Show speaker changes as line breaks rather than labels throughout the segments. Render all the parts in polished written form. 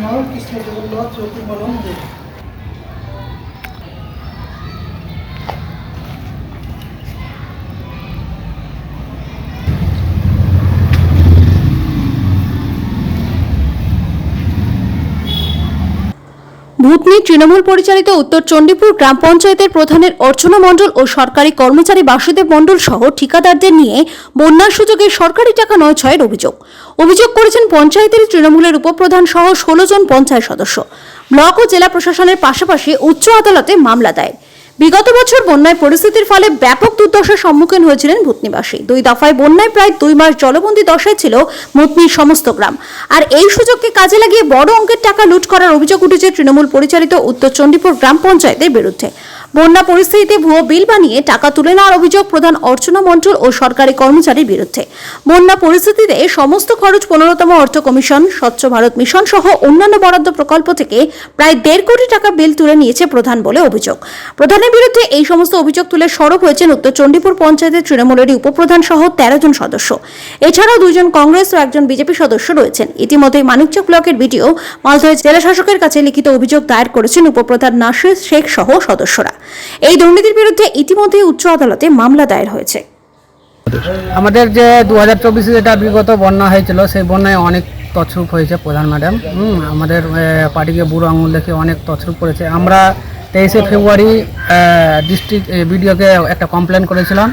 কৃষ্ণ জগন্নাথ জ্যোতির্মনন্দে।
ভূতনি তৃণমূল পরিচালিত উত্তর চণ্ডীপুর গ্রাম পঞ্চায়েতের প্রধানের অর্চনা মণ্ডল ও সরকারি কর্মচারী বাসুদেব মণ্ডল সহ ঠিকাদারদের নিয়ে বন্যার সুযোগে সরকারি টাকা নয় ছয়ের অভিযোগ করেছেন পঞ্চায়েতের তৃণমূলের উপপ্রধান সহ 16 জন পঞ্চায়েত সদস্য। ব্লক ও জেলা প্রশাসনের পাশাপাশি উচ্চ আদালতে মামলা দায়ের। বিগত বছর বন্যায় পরিস্থিতির ফলে ব্যাপক দুর্দশার সম্মুখীন হয়েছিলেন ভূতনিবাসী। 2 দফায় বন্যায় প্রায় 2 মাস জলবন্দী দশায় ছিল ভূতনির সমস্ত গ্রাম। আর এই সুযোগকে কাজে লাগিয়ে বড় অঙ্কের টাকা লুট করার অভিযোগ উঠেছে তৃণমূল পরিচালিত উত্তর চণ্ডীপুর গ্রাম পঞ্চায়েতের বিরুদ্ধে। বন্যা পরিস্থিতিতে ভুয়ো বিল বানিয়ে টাকা তুলে নেওয়ার অভিযোগ প্রধান অর্চনা মণ্ডল ও সরকারি কর্মচারীর বিরুদ্ধে। বন্যা পরিস্থিতিতে সমস্ত খরচ 15তম অর্থ কমিশন, স্বচ্ছ ভারত মিশন সহ অন্যান্য বরাদ্দ প্রকল্প থেকে প্রায় 1.5 কোটি টাকা বিল তুলে নিয়েছে প্রধান বলে অভিযোগ। প্রধানের বিরুদ্ধে এই সমস্ত অভিযোগ তুলে সরব হয়েছেন উত্তর চণ্ডীপুর পঞ্চায়েতের তৃণমূলেরই উপপ্রধান সহ 13 জন সদস্য। এছাড়াও 2 জন কংগ্রেস ও 1 জন বিজেপি সদস্য রয়েছেন। ইতিমধ্যে মানিকচক ব্লকের বিডিও মালদহ জেলা শাসকের কাছে লিখিত অভিযোগ দায়ের করেছেন উপপ্রধান নাসির শেখ সহ সদস্যরা। এই দুর্নীতির বিরুদ্ধে ইতিমধ্যে উচ্চ আদালতে মামলা দায়ের হয়েছে।
আমাদের যে 2024 যেটা বিগত বন্যা হয়েছিল সেই বন্যায় অনেক তছরূপ হয়েছে প্রধান ম্যাডাম। আমাদের পার্টিকে বুড়ো আঙুল দেখে অনেক তছরূপ করেছে। আমরা 23শে ফেব্রুয়ারি ডিস্ট্রিক্ট বিডিওকে একটা কমপ্লেন করেছিলাম।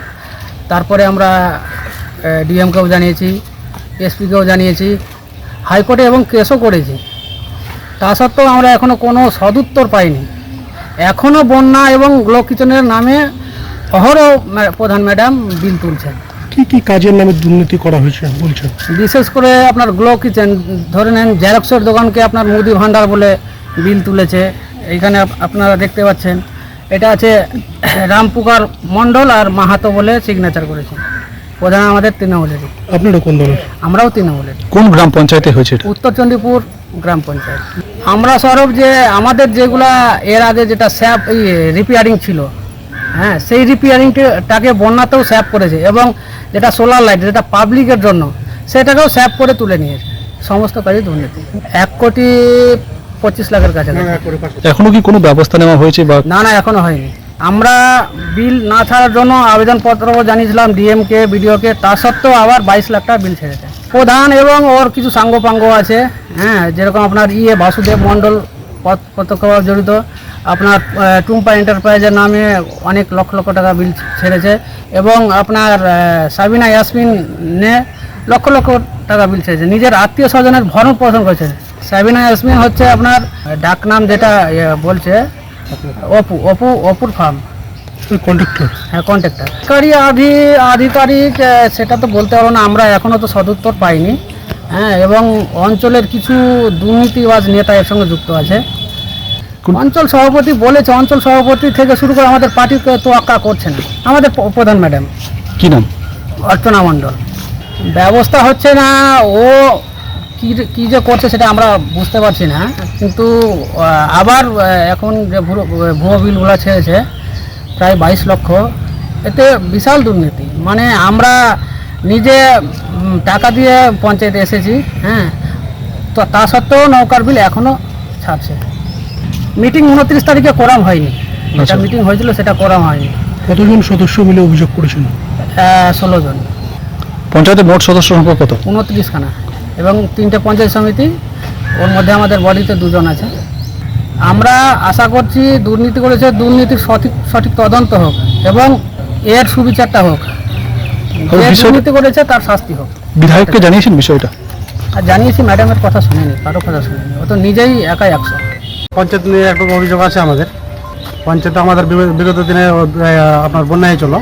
তারপরে আমরা ডিএমকেও জানিয়েছি, এসপিকেও জানিয়েছি, হাইকোর্টে এবং কেসও করেছি। তা সত্ত্বেও আমরা এখনও কোনো সদুত্তর পাইনি। এখনও বন্যা এবং গ্লো কিচেনের নামে অহরহ প্রধান ম্যাডাম বিল তুলছেন।
কি কাজের নামে দুর্নীতি করা হয়েছে বলছেন?
বিশেষ করে আপনার গ্লো কিচেন ধরে নেন, জেরক্সের দোকানকে আপনার মুদি ভান্ডার বলে বিল তুলেছে। এইখানে আপনারা দেখতে পাচ্ছেন এটা আছে রামপুকার মণ্ডল আর মাহাতো বলে সিগনেচার করেছে। প্রধান আমাদের তৃণমূলেরই।
আপনারা কোন দলের?
আমরাও তৃণমূলের।
কোন গ্রাম পঞ্চায়েতে হয়েছে?
উত্তর চণ্ডীপুর গ্রাম পঞ্চায়েত। আমরা সরব যে আমাদের যেগুলা এর আগে যেটা স্যাপ রিপেয়ারিং ছিল, হ্যাঁ, সেই রিপেয়ারিংটাকে বন্যাতেও স্যাপ করেছে এবং যেটা সোলার লাইট যেটা পাবলিকের জন্য সেটাকেও স্যাপ করে তুলে নিয়েছে। সমস্ত কাজে দুর্নীতি। 1,25,00,000-এর কাছে।
এখনো কি কোনো ব্যবস্থা নেওয়া হয়েছে?
না, এখনো হয়নি। আমরা বিল না ছাড়ার জন্য আবেদনপত্র জানিয়েছিলাম ডিএমকে, বিডিওকে। তা সত্ত্বেও আবার 22 লাখ টাকা বিল ছেড়েছে প্রধান এবং ওর কিছু সাঙ্গপাঙ্গ আছে। হ্যাঁ, যেরকম আপনার বাসুদেব মণ্ডল প্রত্যক্ষভাবে জড়িত। আপনার টুম্পা এন্টারপ্রাইজের নামে অনেক লক্ষ লক্ষ টাকা বিল ছেড়েছে এবং আপনার সাবিনা ইয়াসমিনে লক্ষ লক্ষ টাকা বিল ছেড়েছে। নিজের আত্মীয় স্বজনের ভরণ পোষণ করেছে। সাবিনা ইয়াসমিন হচ্ছে আপনার ডাক নাম যেটা বলছে অপুর ফার্ম
কন্ট্রাক্টর।
হ্যাঁ, কন্ট্রাক্টর। আধিকারিক সেটা তো বলতে পারবো না, আমরা এখনও তো সদুত্তর পাইনি। হ্যাঁ, এবং অঞ্চলের কিছু দুর্নীতিবাজ নেতা এর সঙ্গে যুক্ত আছে। অঞ্চল সভাপতি বলেছে, অঞ্চল সভাপতি থেকে শুরু করে আমাদের পার্টিকে তোয়াক্কা করছে না আমাদের প্রধান ম্যাডাম।
কি নাম?
অর্চনা মণ্ডল। ব্যবস্থা হচ্ছে না, ও কি যে করছে সেটা আমরা বুঝতে পারছি না। কিন্তু আবার এখন যে ভুয়ো বিলগুলো ছেড়েছে প্রায় 22 লক্ষ, এতে বিশাল দুর্নীতি। মানে আমরা নিজে টাকা দিয়ে পঞ্চায়েতে এসেছি, হ্যাঁ, তো তা সত্ত্বেও নৌকার বিল এখনও ছাড়ছে। মিটিং 29 তারিখে করাম হয়নি। যেটা মিটিং হয়েছিল সেটা করাম হয়নি।
কতজন সদস্য মিলে অভিযোগ করেছেন?
16 জন।
পঞ্চায়েতের মোট সদস্য সংখ্যা কত? 29 খানা এবং 3টে পঞ্চায়েত সমিতি। ওর মধ্যে আমাদের বডিতে 2 জন আছে। আমরা আশা করছি দুর্নীতি করেছে, দুর্নীতির সঠিক তদন্ত হোক এবং এর সুবিচারটা হোক। দুর্নীতি করেছে তার শাস্তি হোক। বিধায়ককে জানিয়েছেন বিষয়টা?
আর জানিয়েছি, ম্যাডামের কথা শুনিনি, কারো কথা শুনিনি। ও তো নিজেই একাই 100।
পঞ্চায়েত নিয়ে একটা অভিযোগ আছে আমাদের। পঞ্চায়েতে আমাদের বিগত দিনে আপনার বন্যা হয়েছিল।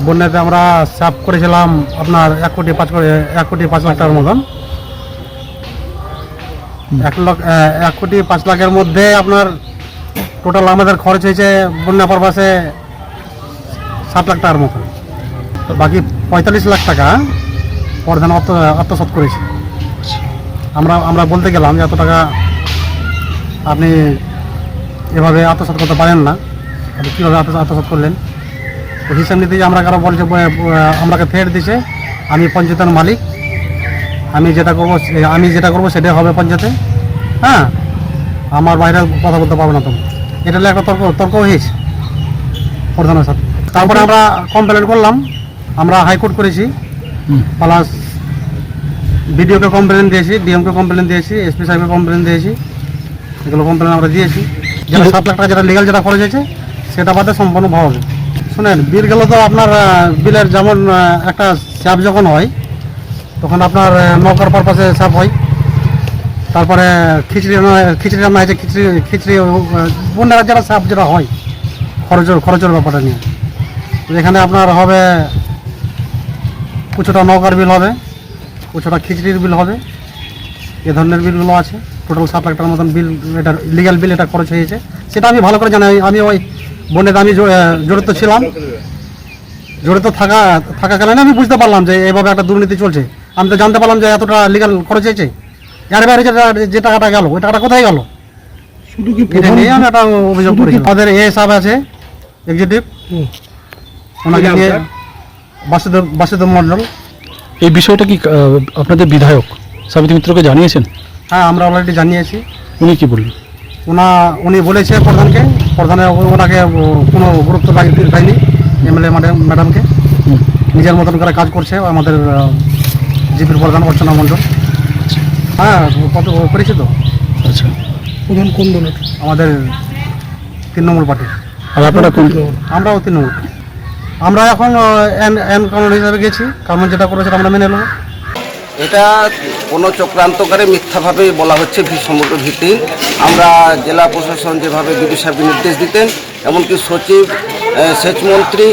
বন্যাতে আমরা সাফ করেছিলাম আপনার 1,05,00,000 টাকার মতন। 1,05,00,000-এর মধ্যে আপনার টোটাল আমাদের খরচ হয়েছে বন্যা পারপাসে 7 লাখ টাকার মতন। বাকি 45 লাখ টাকা প্রধান আত্মসাৎ করেছে। আমরা বলতে গেলাম যে এত টাকা আপনি এভাবে আত্মসাৎ করতে পারেন না, আপনি কীভাবে আত্মসাৎ করলেন? তো হিসাব নিতে আমরা কারো বলছে আমাকে ফের দিছে। আমি পঞ্চায়েতের মালিক, আমি যেটা করবো সেটাই হবে পঞ্চায়েতে। হ্যাঁ, আমার বাইরে কথা বলতে পারবে না তুমি, এটা নিয়ে একটা তর্ক হয়েছে প্রধানের সাথে। তারপরে আমরা কমপ্লেন করলাম, আমরা হাইকোর্ট করেছি, প্লাস বিডিওকে কমপ্লেন দিয়েছি, ডিএমকে কমপ্লেন দিয়েছি, এসপি সাহেবকে কমপ্লেন দিয়েছি, এগুলো কমপ্লেন আমরা দিয়েছি। যেটা 7 লাখ টাকা যেটা লিগাল যেটা খরচ হয়েছে সেটা বাদে সম্পূর্ণ ভালো হবে। শুনেন, বিল গেলে তো আপনার বিলের যেমন একটা স্যাপ যখন হয় তখন আপনার নৌকার পারপাসে স্যাপ হয়, তারপরে খিচড়ি রান্না হয়েছে, খিচড়ি বন্যার যেটা স্যাপ যেটা হয় খরচের ব্যাপারটা নিয়ে, এখানে আপনার হবে কিছুটা নৌকার বিল হবে, কিছুটা খিচড়ির বিল হবে, এ ধরনের বিলগুলো আছে। টোটাল 7 লাখ টাকার মতন বিল, এটা লিগ্যাল বিল এটা খরচ হয়েছে, সেটা আমি ভালো করে জানি। আমি ওই বন্যাতে আমি জড়িত ছিলাম, জড়িত থাকাকালীন আমি বুঝতে পারলাম যে এইভাবে একটা দুর্নীতি চলছে। আমি তো জানতে পারলাম যে এতটা লিগ্যাল খরচ হয়েছে, এর বাইরে যে টাকাটা গেল ওই টাকাটা কোথায় গেল,
শুধু কি
এটা নিয়ে আমি একটা অভিযোগ করেছি। আমাদের এ সাহেব আছে এক্সিকিউটিভ, ওনাকে নিয়ে বাসুদেব মণ্ডল।
এই বিষয়টা কি আপনাদের বিধায়ক সাবিত্রী মিত্রকে জানিয়েছেন?
হ্যাঁ, আমরা অলরেডি জানিয়েছি।
উনি কি বললেন?
উনি বলেছে প্রধানে ওনাকে কোনো গুরুত্ব দেয়নি, এমএলএ ম্যাডামকে, নিজের মতন করে কাজ করছে আমাদের জিপির প্রধান অর্চনা মণ্ডল। হ্যাঁ, কত পরিচিত।
আচ্ছা,
প্রধান কোন দলের?
আমাদের তৃণমূল পার্টি।
আর আপনারা কোন?
আমরাও তৃণমূল। আমরা এখন এন কানুন হিসাবে গেছি, কানুন যেটা করেছে আমরা মেনে নেব।
এটা কোনো চক্রান্তকারে মিথ্যাভাবে বলা হচ্ছে সমগ্র ভিত্তিহীন। আমরা জেলা প্রশাসন যেভাবে বিডিও সাহেবকে নির্দেশ দিতেন, এমনকি সচিব, সেচমন্ত্রী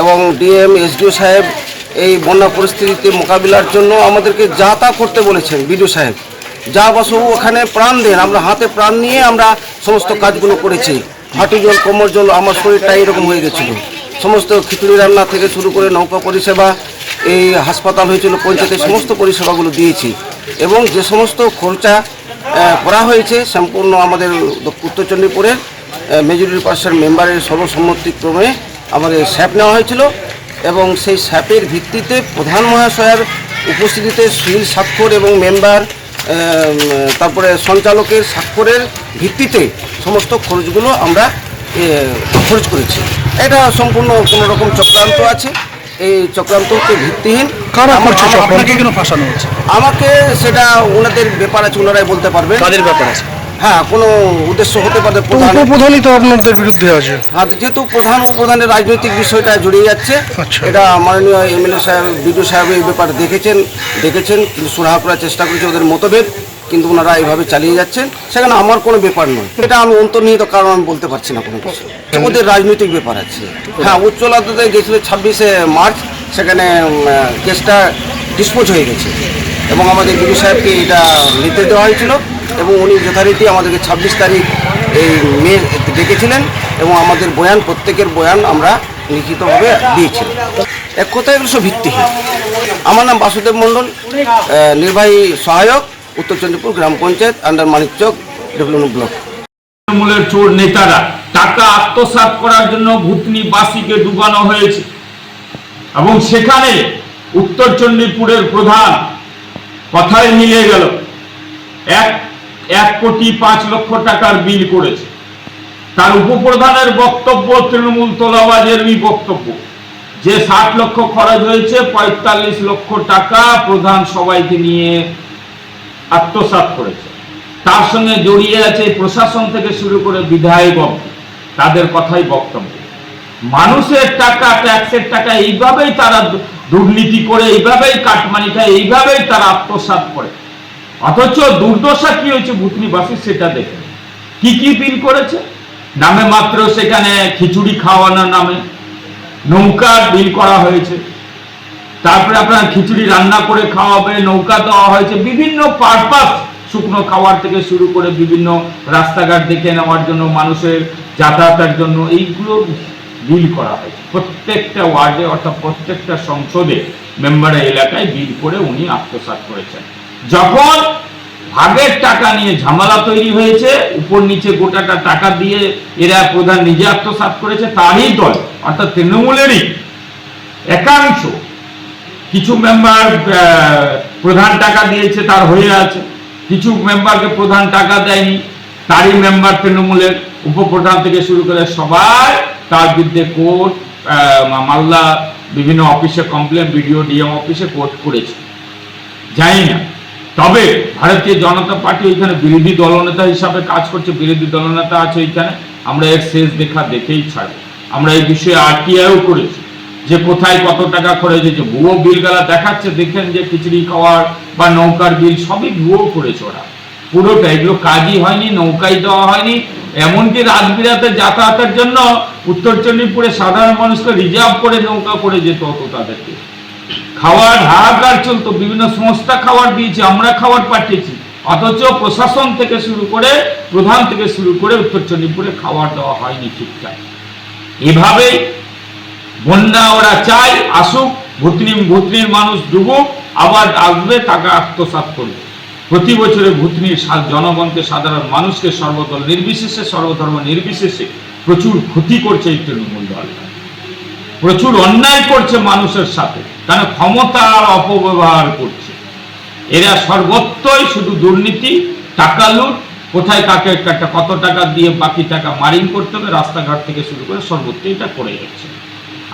এবং ডিএম, এসডিও সাহেব এই বন্যা পরিস্থিতিতে মোকাবিলার জন্য আমাদেরকে যা তা করতে বলেছেন বিডিও সাহেব। যা বাসবু ওখানে প্রাণ দেন, আমরা হাতে প্রাণ নিয়ে আমরা সমস্ত কাজগুলো করেছি। হাঁটু জল, কোমর জল, আমার শরীরটা এরকম হয়ে গেছিলো। সমস্ত খিচুড়ি রান্না থেকে শুরু করে নৌকা পরিষেবা, এই হাসপাতাল হয়েছিল, পঞ্চায়েতের সমস্ত পরিষেবাগুলো দিয়েছি। এবং যে সমস্ত খরচা করা হয়েছে সম্পূর্ণ আমাদের উত্তর চণ্ডীপুরের মেজরিটি পার্সেন্ট মেম্বারের সর্বসম্মতিক্রমে আমাদের স্যাপ নেওয়া হয়েছিল, এবং সেই স্যাপের ভিত্তিতে প্রধান মহাশয়ের উপস্থিতিতে সিল স্বাক্ষর এবং মেম্বার, তারপরে সঞ্চালকের স্বাক্ষরের ভিত্তিতে সমস্ত খরচগুলো আমরা খরচ করেছি। এটা সম্পূর্ণ কোনো রকম চক্রান্ত আছে, এই চক্রান্ত হচ্ছে ভিত্তিহীন।
আপনাকে কেন ফাঁসানো হচ্ছে?
আমাকে সেটা ওনাদের ব্যাপার আছে, ওনারাই বলতে পারবেন।
তাদের ব্যাপার আছে।
হ্যাঁ, কোনো উদ্দেশ্য হতে পারে।
উপপ্রধানই তো আপনাদের বিরুদ্ধে আছে।
হ্যাঁ, যেহেতু প্রধান উপপ্রধানের রাজনৈতিক বিষয়টা জড়িয়ে যাচ্ছে, এটা মাননীয় এমএলএ সাহেব, বিডিও সাহেব এই ব্যাপারে দেখেছেন, কিন্তু সুরাহা করার চেষ্টা করেছে ওদের মতভেদ, কিন্তু ওনারা এইভাবে চালিয়ে যাচ্ছেন। সেখানে আমার কোনো ব্যাপার নয়, এটা আমি অন্তর্নিহিত কারণ আমি বলতে পারছি না কোনো কিছু। ওদের রাজনৈতিক ব্যাপার আছে। হ্যাঁ, উচ্চ আদালতে গেছিল 26শে মার্চ, সেখানে কেসটা ডিসপোজ হয়ে গেছে এবং আমাদের বিডিও সাহেবকে এটা নির্দেশ দেওয়া হয়েছিল, এবং উনি যথারীতি আমাদেরকে 26 তারিখ এই মে ডেকেছিলেন, এবং আমাদের বয়ান, প্রত্যেকের বয়ান আমরা লিখিতভাবে দিয়েছিলাম। এক কথায় এগুলো সব ভিত্তিহীন। আমার নাম বাসুদেব মণ্ডল, নির্বাহী সহায়ক, Uttar Chandipur Gram Panchayat, under Manikchak development block.
তৃণমূলের চোর নেতারা টাকা আত্মসাৎ করার জন্য ভূতনিবাসীকে ডুবানো হয়েছে, এবং সেখানে উত্তর চণ্ডীপুরের প্রধান কথায় মিলে গেল 1,05,00,000 টাকার বিল করেছে। তার উপপ্রধানের বক্তব্য তৃণমূল তোলাবাজেরই বক্তব্য যে 60 লক্ষ খরচ হয়েছে, 45 লক্ষ টাকা প্রধান সবাইকে নিয়ে আত্মসাৎ করেছে। তার সঙ্গে জড়িয়ে আছে প্রশাসন থেকে শুরু করে বিধায়ক অবধি, তাদের কথাই বক্তব্য। মানুষের টাকা, ট্যাক্সের টাকা এইভাবেই তারা দুর্নীতি করে, এইভাবেই কাটমানি খায়, এইভাবেই তারা আত্মসাৎ করে। অথচ দুর্দশা কি হয়েছে ভূতনিবাসী সেটা দেখে। কি কি বিল করেছে? নামে মাত্র সেখানে খিচুড়ি খাওয়ানোর নামে নৌকার বিল করা হয়েছে, তারপরে আপনার খিচুড়ি রান্না করে খাওয়াবে, নৌকা দেওয়া হয়েছে, বিভিন্ন পারপাস, শুকনো খাওয়ার থেকে শুরু করে বিভিন্ন রাস্তাঘাট দেখে নেওয়ার জন্য, মানুষের যাতায়াতের জন্য, এইগুলো বিল করা হয়েছে। প্রত্যেকটা ওয়ার্ডে অর্থাৎ প্রত্যেকটা সংসদে মেম্বারের এলাকায় বিল করে উনি আত্মসাৎ করেছেন। যখন ভাগের টাকা নিয়ে ঝামেলা তৈরি হয়েছে, উপর নিচে গোটাটা টাকা দিয়ে এরা প্রধান নিজে আত্মসাৎ করেছে, তারই দল অর্থাৎ তৃণমূলেরই একাংশ কিছু মেম্বার প্রধান টাকা দিয়েছে, তার হয়ে আছে, কিছু মেম্বারকে প্রধান টাকা দেয়নি, তারই মেম্বার তৃণমূলের উপপ্রধান থেকে শুরু করে সবাই তার বিরুদ্ধে কোর্ট, মামলা, বিভিন্ন অফিসে কমপ্লেন, বিডিও ডিএম অফিসে কোর্ট করেছে। জানি না, তবে ভারতীয় জনতা পার্টি ওইখানে বিরোধী দলনেতা হিসাবে কাজ করছে, বিরোধী দলনেতা আছে ওইখানে। আমরা এর শেষ দেখা দেখেই ছাড়ব। আমরা এই বিষয়ে আরটিআইও করেছি যে কোথায় কত টাকা খরচ হয়েছে। ভুয়ো বিলগুলা দেখাচ্ছে, দেখেন যে খিচুড়ি খাওয়ার বা নৌকার বিল সবই ভুয়ো করেছে ওরা, পুরোটা। এগুলো কাজই হয়নি, নৌকাই দেওয়া হয়নি। এমনকি রাত বিরাতে যাতায়াতের জন্য উত্তর চণ্ডীপুরে সাধারণ মানুষকে রিজার্ভ করে নৌকা করে যেতে হতো তাদেরকে। খাওয়ার হাহাকার চলতো, বিভিন্ন সংস্থা খাবার দিয়েছে, আমরা খাবার পাঠিয়েছি, অথচ প্রশাসন থেকে শুরু করে প্রধান থেকে শুরু করে উত্তর চণ্ডীপুরে খাবার দেওয়া হয়নি ঠিকঠাক। এভাবেই বন্যা ওরা চাই আসুক, ভুতনির মানুষ ডুবুক, আবার আসবে, টাকা আত্মসাৎ করবে। প্রতি বছরে ভুতনির জনগণকে, সাধারণ মানুষকে সর্বদল নির্বিশেষে, সর্বধর্ম নির্বিশেষে প্রচুর ক্ষতি করছে এই তৃণমূল দল, প্রচুর অন্যায় করছে মানুষের সাথে, কারণ ক্ষমতার অপব্যবহার করছে। এরা সর্বত্রই শুধু দুর্নীতি, টাকা লুট, কোথায় কাকে কত টাকা দিয়ে বাকি টাকা মারিং করতে হবে, রাস্তাঘাট থেকে শুরু করে সর্বত্র এটা করে যাচ্ছে।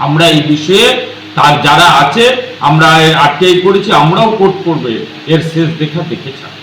আমরা এই বিষয়ে তার যারা আছে, আমরা আটকেই করেছি, আমরাও কোর্ট করবে, এর শেষ দেখা দেখে ছাড়ব।